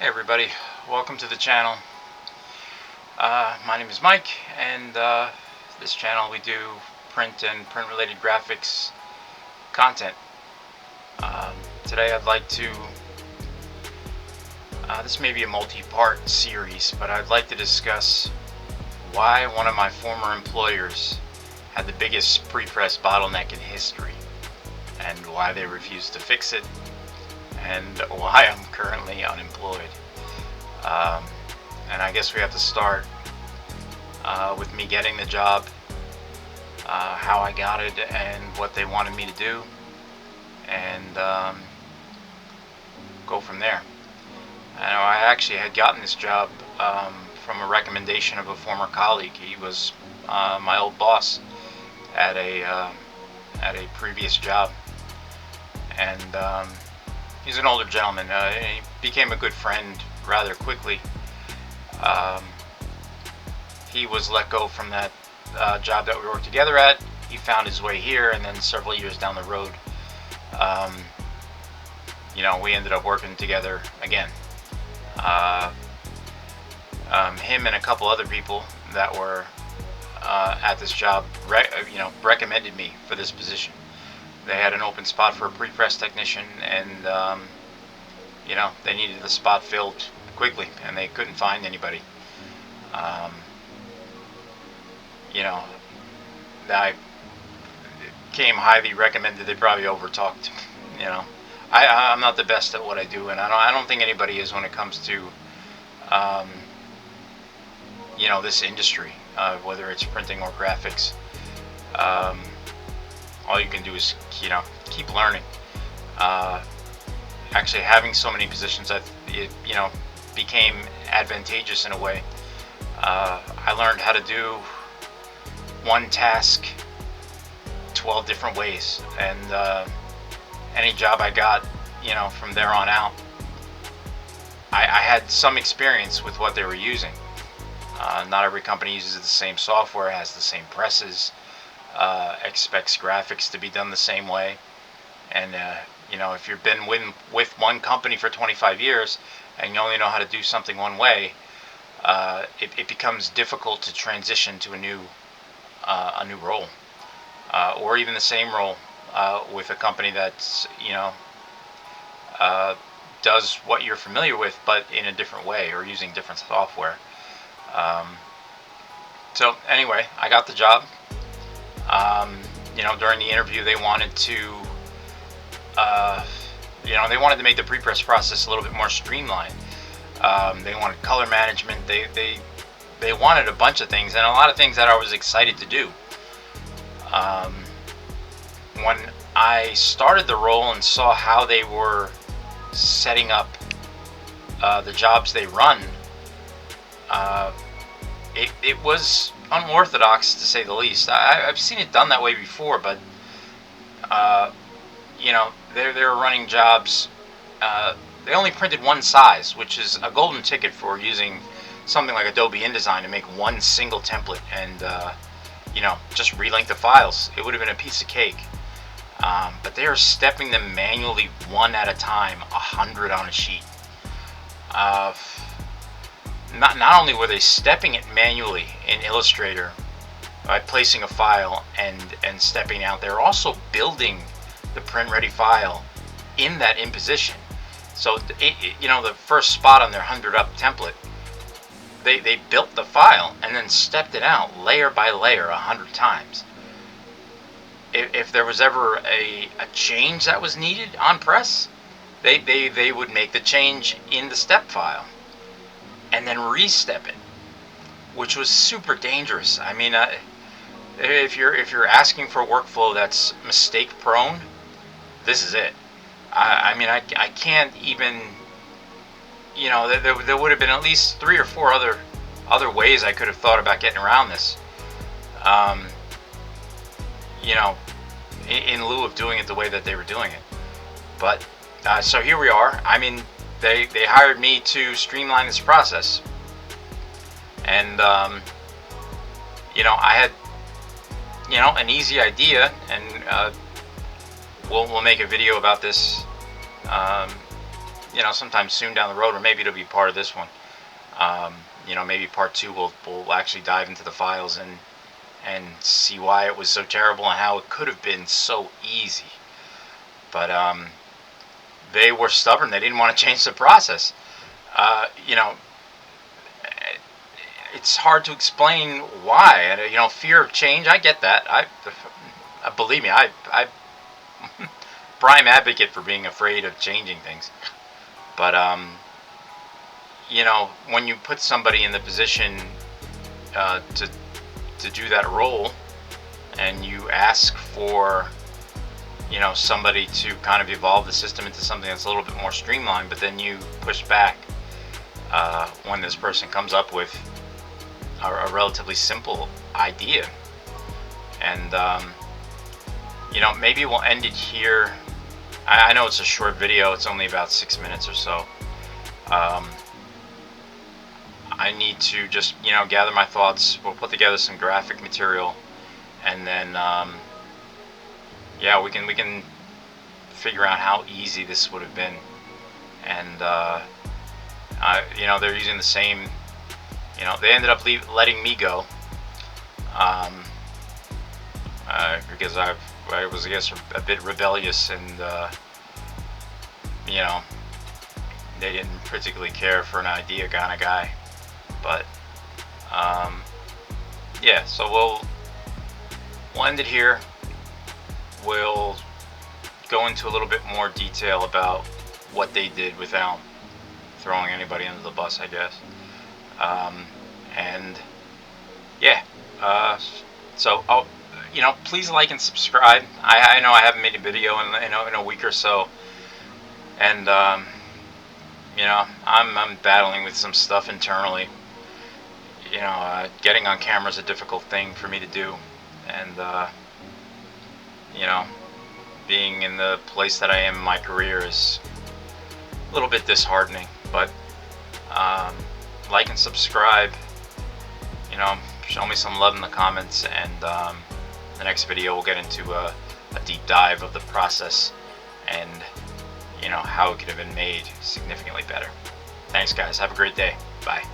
Hey everybody, welcome to the channel. My name is Mike, and this channel we do print and print related graphics content. Today I'd like to, this may be a multi-part series, but I'd like to discuss why one of my former employers had the biggest pre-press bottleneck in history, and why they refused to fix it, and why I'm currently unemployed. And I guess we have to start with me getting the job, how I got it, and what they wanted me to do, and go from there. I actually had gotten this job from a recommendation of a former colleague. He was my old boss at a previous job, and he's an older gentleman. He became a good friend rather quickly. He was let go from that job that we worked together at. He found his way here, and then several years down the road, we ended up working together again. Him and a couple other people that were at this job, recommended me for this position. They had an open spot for a pre-press technician, and they needed the spot filled quickly, and they couldn't find anybody. I came highly recommended. They probably overtalked. I'm not the best at what I do, and I don't think anybody is when it comes to this industry, whether it's printing or graphics. All you can do is keep learning. Actually, having so many positions, it became advantageous in a way. I learned how to do one task 12 different ways, and any job I got, from there on out, I had some experience with what they were using. Not every company uses the same software, has the same presses, expects graphics to be done the same way, and if you've been with one company for 25 years and you only know how to do something one way, it becomes difficult to transition to a new role, or even the same role with a company that's does what you're familiar with, but in a different way or using different software. So anyway, I got the job. During the interview, they wanted to make the pre-press process a little bit more streamlined. They wanted color management. They wanted a bunch of things, and a lot of things that I was excited to do. When I started the role and saw how they were setting up the jobs they run, it was unorthodox, to say the least. I've seen it done that way before, but they're running jobs. They only printed one size, which is a golden ticket for using something like Adobe InDesign to make one single template and just relink the files. It would have been a piece of cake. But they are stepping them manually, one at a time, 100 on a sheet. Not only were they stepping it manually in Illustrator by placing a file and stepping out, they're also building the print ready file in that imposition. So the first spot on their 100 up template, they built the file and then stepped it out layer by layer 100 times. If there was ever a change that was needed on press, they would make the change in the step file and then re-step it, which was super dangerous. I mean, if you're asking for a workflow that's mistake prone, this is it. I can't even, there would have been at least 3 or 4 other ways I could have thought about getting around this. In lieu of doing it the way that they were doing it. But so here we are. I mean, they hired me to streamline this process, and I had an easy idea, and we'll make a video about this you know, sometime soon down the road, or maybe it'll be part of this one. You know, maybe part 2 will actually dive into the files and see why it was so terrible and how it could have been so easy. But they were stubborn. They didn't want to change the process. You know, it's hard to explain why. You know, fear of change. I get that. Believe me, I prime advocate for being afraid of changing things. But you know, when you put somebody in the position to do that role, and you ask for, you know, somebody to kind of evolve the system into something that's a little bit more streamlined, but then you push back when this person comes up with a relatively simple idea. And you know, maybe we'll end it here. I know it's a short video, it's only about 6 minutes or so. I need to just, you know, gather my thoughts. We'll put together some graphic material, and then yeah, we can figure out how easy this would have been. And you know, they're using the same, you know, they ended up letting me go because I was, I guess, a bit rebellious, and you know, they didn't particularly care for an idea kind of guy. But yeah, so we'll end it here. We'll go into a little bit more detail about what they did without throwing anybody under the bus, I guess. And yeah, so you know, please like and subscribe. I know I haven't made a video in a week or so, and you know, I'm battling with some stuff internally. You know, getting on camera is a difficult thing for me to do, and you know, being in the place that I am in my career is a little bit disheartening. But like and subscribe. You know, show me some love in the comments, and the next video we'll get into a deep dive of the process and, you know, how it could have been made significantly better. Thanks, guys. Have a great day. Bye.